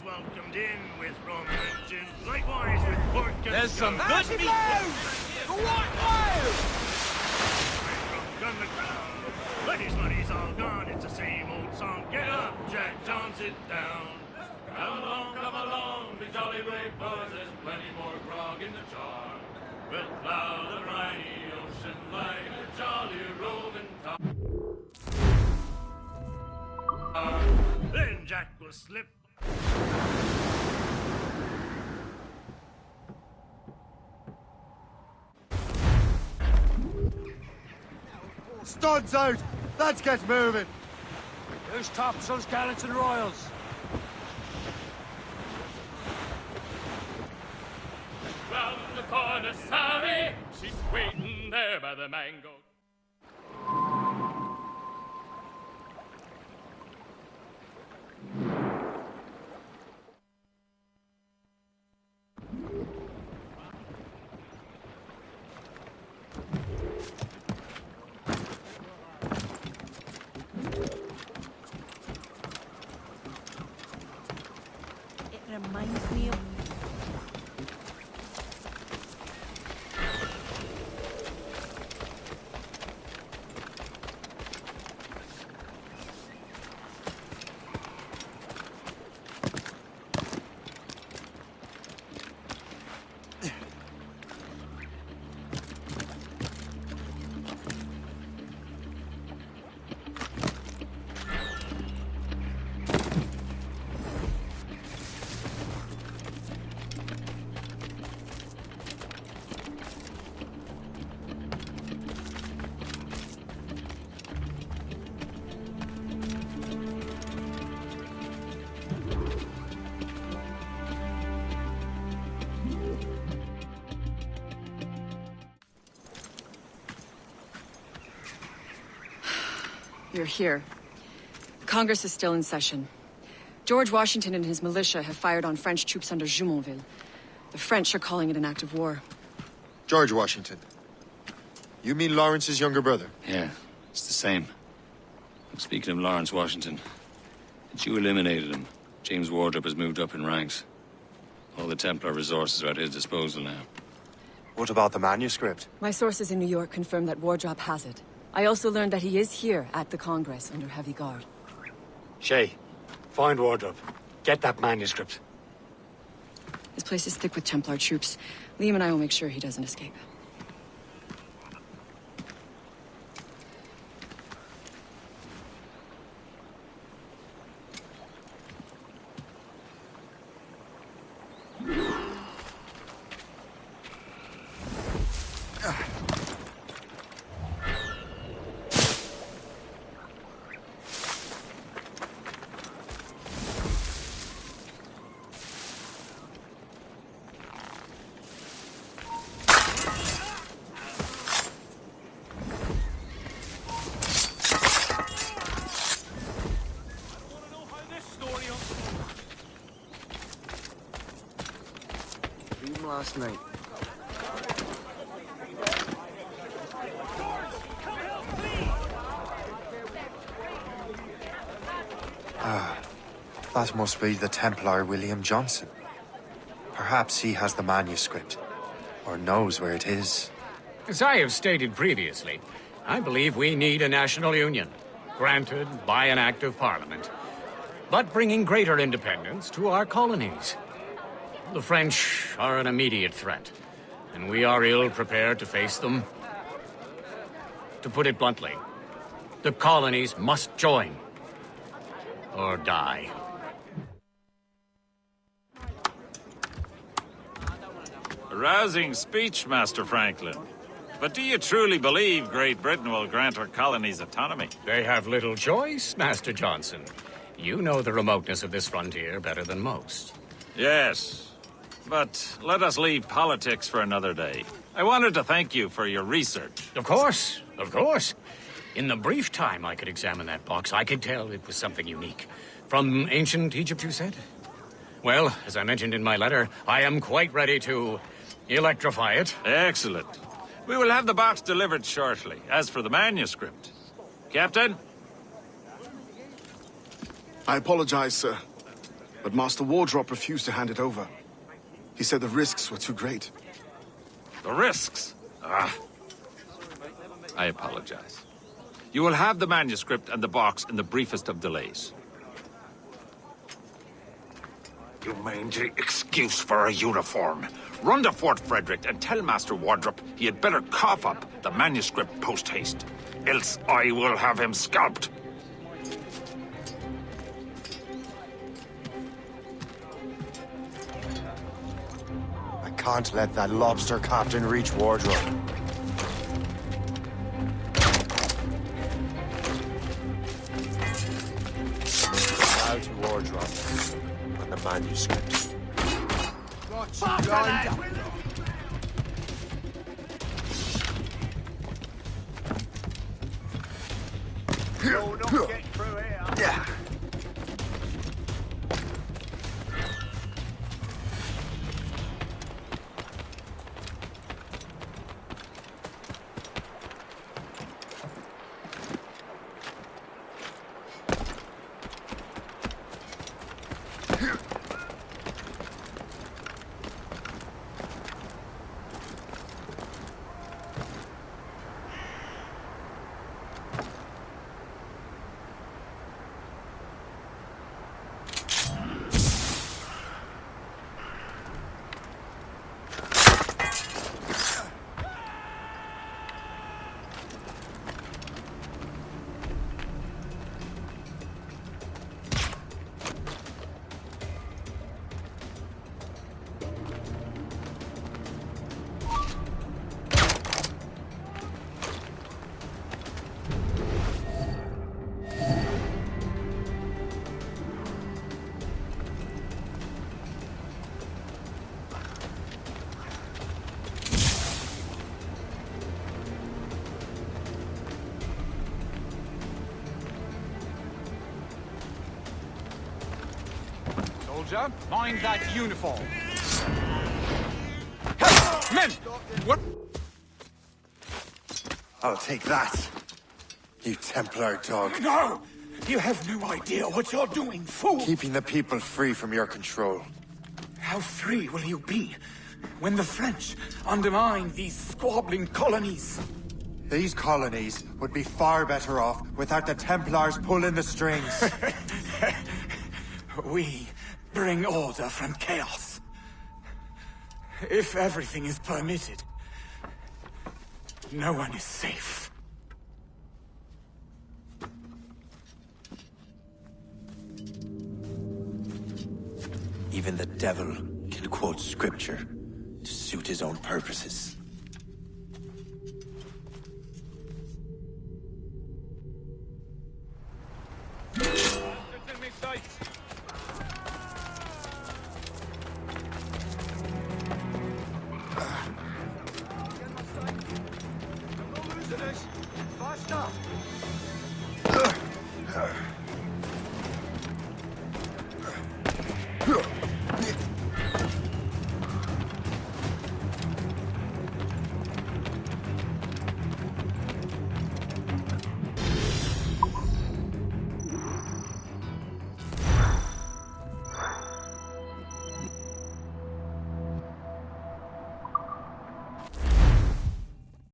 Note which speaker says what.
Speaker 1: welcomed in with rum and gin, likewise with pork and
Speaker 2: There's some
Speaker 1: goat.
Speaker 2: good meat.
Speaker 1: From gun the ground. Money's money's all gone, it's the same old song. Get up, Jack John, sit down. Come along, be jolly brave boys, there's plenty more grog in the jar. We'll plow the briny ocean like a jolly roving tar. Then Jack will slip.
Speaker 3: Studs out! Let's get moving!
Speaker 2: Who's topsails, gallants, and royals?
Speaker 4: Round the corner, Sally, she's waiting there by the mango.
Speaker 5: It reminds me of...
Speaker 6: You're here. Congress is still in session. George Washington and his militia have fired on French troops under Jumonville. The French are calling it an act of war.
Speaker 3: George Washington. You mean Lawrence's younger brother?
Speaker 7: Yeah, it's the same. Speaking of Lawrence Washington, since you eliminated him, James Wardrop has moved up in ranks. All the Templar resources are at his disposal now.
Speaker 3: What about the manuscript?
Speaker 6: My sources in New York confirm that Wardrop has it. I also learned that he is here at the Congress under heavy guard.
Speaker 2: Shay, find Wardrop. Get that manuscript.
Speaker 6: His place is thick with Templar troops. Liam and I will make sure he doesn't escape.
Speaker 3: Last night. That must be the Templar William Johnson. Perhaps he has the manuscript, or knows where it is.
Speaker 8: As I have stated previously, I believe we need a national union, granted by an act of parliament, but bringing greater independence to our colonies. The French are an immediate threat, and we are ill prepared to face them. To put it bluntly, the colonies must join, or die.
Speaker 9: A rousing speech, Master Franklin. But do you truly believe Great Britain will grant our colonies autonomy?
Speaker 8: They have little choice, Master Johnson. You know the remoteness of this frontier better than most.
Speaker 9: Yes. But let us leave politics for another day. I wanted to thank you for your research.
Speaker 8: Of course, of course. In the brief time I could examine that box, I could tell it was something unique. From ancient Egypt, you said? Well, as I mentioned in my letter, I am quite ready to electrify it.
Speaker 9: Excellent. We will have the box delivered shortly. As for the manuscript... Captain?
Speaker 10: I apologize, sir. but Master Wardrop refused to hand it over. He said the risks were too great.
Speaker 9: The risks? Ah. I apologize. You will have the manuscript and the box in the briefest of delays. You mangy excuse for a uniform. Run to Fort Frederick and tell Master Wardrop he had better cough up the manuscript post-haste. Else I will have him scalped.
Speaker 3: I can't let that lobster captain reach Wardrop. Now to Wardrop on the manuscript.
Speaker 1: You're not getting through here.
Speaker 3: Yeah.
Speaker 8: Soldier, mind that uniform. Men! What?
Speaker 3: I'll take that, you Templar dog.
Speaker 11: No! You have no idea what you're doing, fool!
Speaker 3: Keeping the people free from your control.
Speaker 11: How free will you be when the French undermine these squabbling colonies?
Speaker 3: These colonies would be far better off without the Templars pulling the strings.
Speaker 11: We bring order from chaos. If everything is permitted, no one is safe.
Speaker 3: Even the devil can quote scripture to suit his own purposes.
Speaker 1: Faster!